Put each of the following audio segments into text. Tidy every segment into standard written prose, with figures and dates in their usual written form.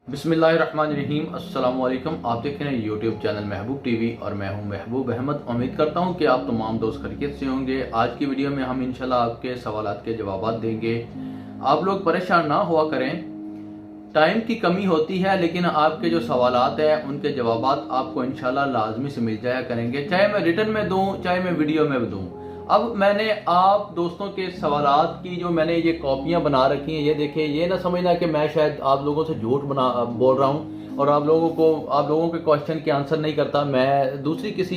बिस्मिल्लाहिर्रहमानिर्रहीम। अस्सलाम वालेकुम। आप देख रहे हैं यूट्यूब चैनल महबूब टीवी और मैं हूं महबूब अहमद। उम्मीद करता हूं कि आप तमाम दोस्त खैरियत से होंगे। आज की वीडियो में हम इंशाल्लाह आपके सवालात के जवाब देंगे। आप लोग परेशान ना हुआ करें, टाइम की कमी होती है लेकिन आपके जो सवालात हैं उनके जवाबात आपको इंशाल्लाह लाजमी से मिल जाया करेंगे, चाहे मैं रिटर्न में दूं चाहे मैं वीडियो में दूं। अब मैंने आप दोस्तों के सवालात की जो मैंने ये कॉपियां बना रखी हैं, ये देखें, ये ना समझना कि मैं शायद आप लोगों से झूठ बोल रहा हूं और आप लोगों के क्वेश्चन के आंसर नहीं करता। मैं दूसरी किसी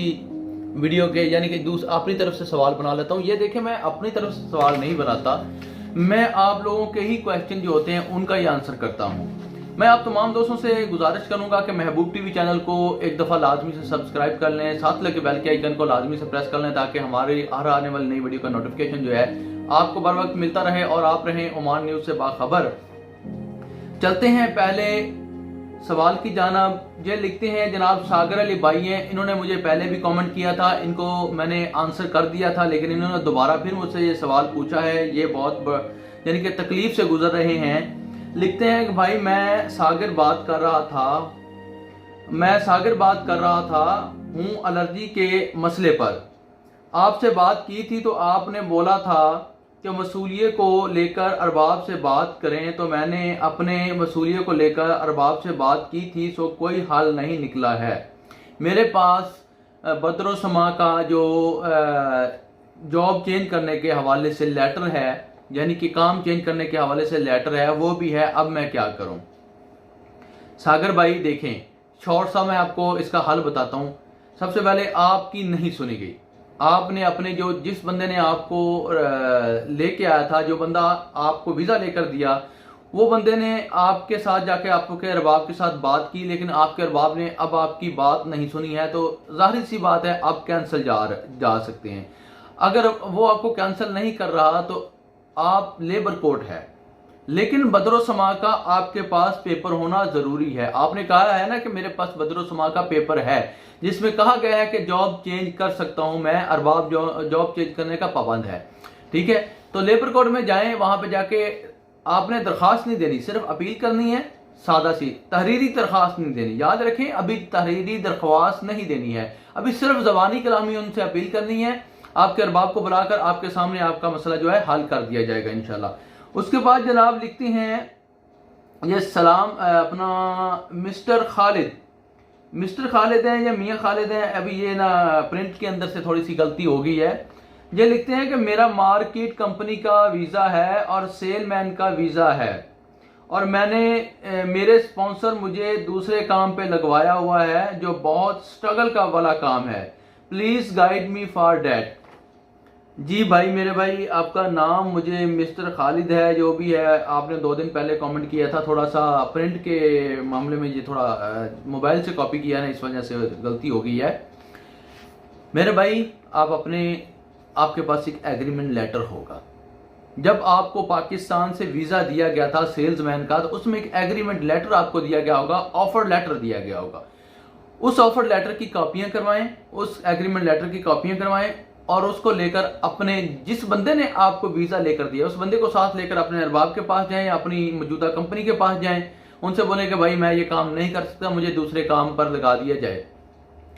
वीडियो के यानी कि अपनी तरफ से सवाल बना लेता हूं। ये देखें, मैं अपनी तरफ से सवाल नहीं बनाता, मैं आप लोगों के ही क्वेश्चन जो होते हैं उनका ही आंसर करता हूं। मैं आप तमाम दोस्तों से गुजारिश करूंगा कि महबूब टीवी चैनल को एक दफ़ा लाजमी से सब्सक्राइब कर लें, साथ लगे बेल के आइकन को लाजमी से प्रेस कर लें ताकि हमारी हर आने वाली नई वीडियो का नोटिफिकेशन जो है आपको बर वक्त मिलता रहे और आप रहें ओमान न्यूज़ से बाखबर। चलते हैं पहले सवाल की जानिब। ये लिखते हैं जनाब सागर अली भाई हैं, इन्होंने मुझे पहले भी कमेंट किया था, इनको मैंने आंसर कर दिया था लेकिन इन्होंने दोबारा फिर मुझसे ये सवाल पूछा है। ये बहुत यानी कि तकलीफ से गुजर रहे हैं। लिखते हैं कि भाई मैं सागर बात कर रहा था हूँ एलर्जी के मसले पर। आपसे बात की थी तो आपने बोला था कि मसूलिये को लेकर अरबाब से बात करें, तो मैंने अपने मसूलिये को लेकर अरबाब से बात की थी, सो कोई हल नहीं निकला है। मेरे पास बदरो समा का जो जॉब चेंज करने के हवाले से लेटर है, यानी कि काम चेंज करने के हवाले से लेटर है, वो भी है। अब मैं क्या करूं? सागर भाई देखें, शॉर्ट सा मैं आपको इसका हल बताता हूं। सबसे पहले आपकी नहीं सुनी गई। आपने अपने जिस बंदे ने आपको लेके आया था, जो बंदा आपको वीजा लेकर दिया, वो बंदे ने आपके साथ जाके आपके अरबाब के साथ बात की, लेकिन आपके अरबाब ने अब आपकी बात नहीं सुनी है, तो जाहिर सी बात है आप कैंसिल जा सकते हैं। अगर वो आपको कैंसिल नहीं कर रहा तो आप लेबर कोर्ट है, लेकिन बदरो समा का आपके पास पेपर होना जरूरी है। आपने कहा है ना कि मेरे पास बदरो समा का पेपर है जिसमें कहा गया है कि जॉब चेंज कर सकता हूं मैं, अरबाब जॉब चेंज करने का पाबंद है। ठीक है, तो लेबर कोर्ट में जाएं, वहां पे जाके आपने दरखास्त नहीं देनी, सिर्फ अपील करनी है, सादा सी तहरीरी दरखास्त नहीं देनी। याद रखें, अभी तहरीरी दरख्वास्त नहीं देनी है, अभी सिर्फ जबानी कलामी उनसे अपील करनी है। आपके अरबाब को बुलाकर आपके सामने आपका मसला जो है हल कर दिया जाएगा इंशाल्लाह। उसके बाद जनाब लिखते हैं ये सलाम अपना मिस्टर खालिद हैं या मियाँ खालिद हैं, अभी ये ना प्रिंट के अंदर से थोड़ी सी गलती हो गई है। ये लिखते हैं कि मेरा मार्केट कंपनी का वीज़ा है और सेलमैन का वीज़ा है और मेरे स्पॉन्सर मुझे दूसरे काम पे लगवाया हुआ है जो बहुत स्ट्रगल का वाला काम है। Please guide me for that. जी भाई, मेरे भाई, आपका नाम मुझे मिस्टर खालिद है, जो भी है, आपने 2 दिन पहले कमेंट किया था। थोड़ा सा प्रिंट के मामले में ये थोड़ा मोबाइल से कॉपी किया ना, इस वजह से गलती हो गई है मेरे भाई। आपके पास एक एग्रीमेंट लेटर होगा। जब आपको पाकिस्तान से वीज़ा दिया गया था सेल्समैन का, तो उसमें एक एग्रीमेंट लेटर आपको दिया गया होगा, ऑफर लेटर दिया गया होगा। उस ऑफर लेटर की कॉपियां करवाएं, उस एग्रीमेंट लेटर की कॉपियां करवाएं और उसको लेकर अपने जिस बंदे ने आपको वीज़ा लेकर दिया उस बंदे को साथ लेकर अपने अरबाब के पास जाएं या अपनी मौजूदा कंपनी के पास जाएं। उनसे बोलें कि भाई मैं ये काम नहीं कर सकता, मुझे दूसरे काम पर लगा दिया जाए,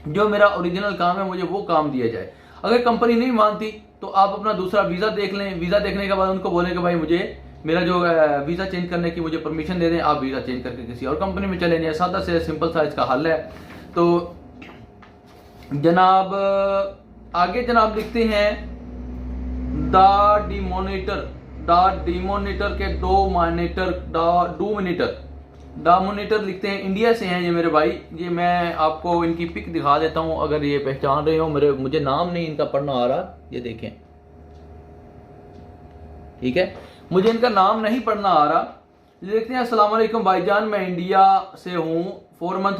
जो मेरा ओरिजिनल काम है मुझे वो काम दिया जाए। अगर कंपनी नहीं मानती तो आप अपना दूसरा वीज़ा देख लें। वीज़ा देखने के बाद उनको बोलें कि भाई मुझे मेरा जो वीज़ा चेंज करने की मुझे परमिशन दे दें, आप वीज़ा चेंज करके किसी और कंपनी में चले जाएं। सादा से सिंपल सा इसका हल है। तो जनाब आगे जनाब लिखते हैं द डिमोनेटर के डोमिनेटर लिखते हैं, इंडिया से हैं ये मेरे भाई। ये मैं आपको इनकी पिक दिखा देता हूं, अगर ये पहचान रहे हो। मुझे नाम नहीं इनका पढ़ना आ रहा, ये देखें, ठीक है, मुझे इनका नाम नहीं पढ़ना आ रहा। लिखते हैं अस्सलाम वालेकुम भाईजान, मैं इंडिया से हूँ। 4 मंथ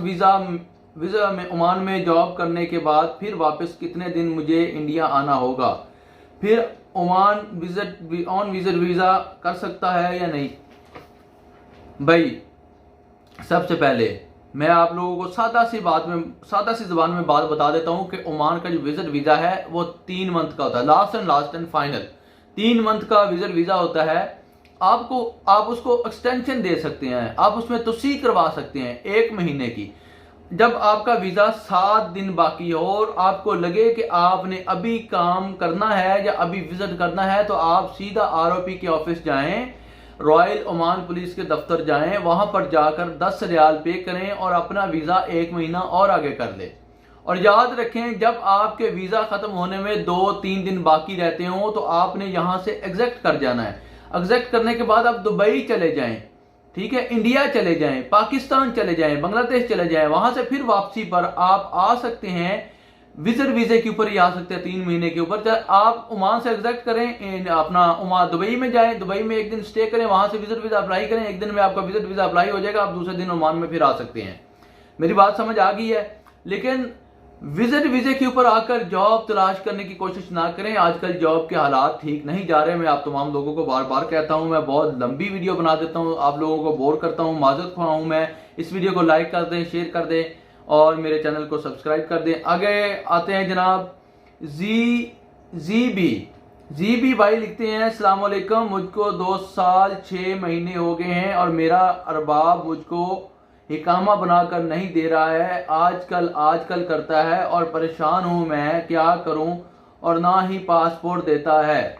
वीज़ा में ओमान में जॉब करने के बाद फिर वापस कितने दिन मुझे इंडिया आना होगा? फिर ओमान विजिट वीज़ा कर सकता है या नहीं? भाई सबसे पहले मैं आप लोगों को सादा सी ज़बान में बात बता देता हूँ कि ओमान का जो विजिट वीज़ा है वो 3 मंथ का होता है, लास्ट एंड फाइनल 3 मंथ का विजिट वीज़ा होता है। आप उसको एक्सटेंशन दे सकते हैं, आप उसमें तोसी करवा सकते हैं 1 महीने की। जब आपका वीजा 7 दिन बाकी हो और आपको लगे कि आपने अभी काम करना है या अभी विजिट करना है, तो आप सीधा आरओपी के ऑफिस जाएं, रॉयल ओमान पुलिस के दफ्तर जाएं, वहां पर जाकर 10 रियाल पे करें और अपना वीजा 1 महीना और आगे कर ले। और याद रखें, जब आपके वीजा खत्म होने में 2-3 दिन बाकी रहते हो तो आपने यहां से एग्जिट कर जाना है। एग्जिट करने के बाद आप दुबई चले जाएं, ठीक है, इंडिया चले जाएं, पाकिस्तान चले जाएं, बांग्लादेश चले जाएं, वहां से फिर वापसी पर आप आ सकते हैं। विजिट वीजे के ऊपर ही आ सकते हैं 3 महीने के ऊपर। आप ओमान से एग्जिट करें, अपना ओमान दुबई में जाएं, दुबई में 1 दिन स्टे करें, वहां से विजिट वीजा अप्लाई करें, 1 दिन में आपका विजिट वीजा अप्लाई हो जाएगा, आप दूसरे दिन ओमान में फिर आ सकते हैं। मेरी बात समझ आ गई है? लेकिन विजिट वीजे के ऊपर आकर जॉब तलाश करने की कोशिश ना करें। आजकल जॉब के हालात ठीक नहीं जा रहे। मैं आप तमाम लोगों को बार बार कहता हूं, मैं बहुत लंबी वीडियो बना देता हूं, आप लोगों को बोर करता हूं, माजरत ख्वाह हूं मैं। इस वीडियो को लाइक कर दें, शेयर कर दें और मेरे चैनल को सब्सक्राइब कर दें। आगे आते हैं जनाब, जी बी भाई लिखते हैं, अस्सलाम वालेकुम, मुझको 2 साल 6 महीने हो गए हैं और मेरा अरबाब मुझको इकामा बनाकर नहीं दे रहा है, आजकल करता है और परेशान हूं मैं, क्या करूं, और ना ही पासपोर्ट देता है।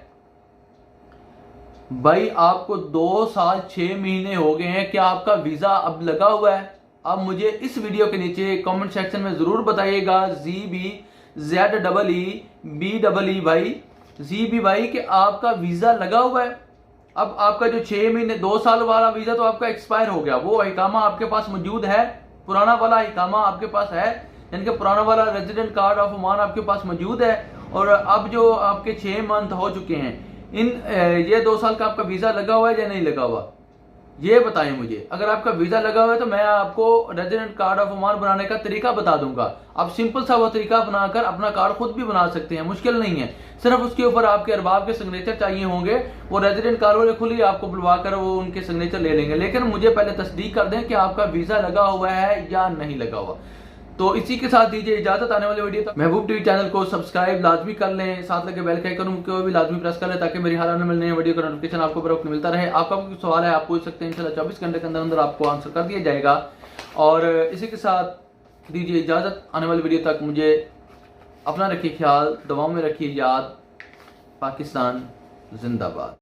भाई आपको 2 साल 6 महीने हो गए हैं, क्या आपका वीजा अब लगा हुआ है? अब मुझे इस वीडियो के नीचे कमेंट सेक्शन में जरूर बताइएगा, ZBE भाई, ZB भाई, कि आपका वीजा लगा हुआ है। अब आपका जो 6 महीने 2 साल वाला वीजा तो आपका एक्सपायर हो गया, वो इकामा आपके पास मौजूद है, पुराना वाला इकामा आपके पास है, यानी कि पुराना वाला रेजिडेंट कार्ड ऑफ ओमान आपके पास मौजूद है। और अब जो आपके 6 मंथ हो चुके हैं, ये 2 साल का आपका वीजा लगा हुआ है या नहीं लगा हुआ, ये बताएं मुझे। अगर आपका वीजा लगा हुआ है तो मैं आपको रेजिडेंट कार्ड ऑफ ओमान बनाने का तरीका बता दूंगा। आप सिंपल सा वो तरीका बनाकर अपना कार्ड खुद भी बना सकते हैं, मुश्किल नहीं है। सिर्फ उसके ऊपर आपके अरबाब के सिग्नेचर चाहिए होंगे। वो रेजिडेंट कार्ड वाले खुद ही आपको बुलवा कर वो उनके सिग्नेचर ले लेंगे। लेकिन मुझे पहले तस्दीक कर दें कि आपका वीजा लगा हुआ है या नहीं लगा हुआ। तो इसी के साथ दीजिए इजाजत। आने वाली वीडियो तक महबूब टीवी चैनल को सब्सक्राइब लाजमी कर लें, साथ लगे बेल के आइकन को भी लाजमी प्रेस कर लें, ताकि मेरी हर आने वाली नई वीडियो का नोटिफिकेशन आपको बर वक्त मिलता रहे। आपका कोई सवाल है आप पूछ सकते हैं, इंशाल्लाह 24 घंटे के अंदर अंदर आपको आंसर कर दिया जाएगा। और इसी के साथ दीजिए इजाजत। आने वाली वीडियो तक मुझे अपना रखिए ख्याल, दुआओं में रखिए याद। पाकिस्तान जिंदाबाद।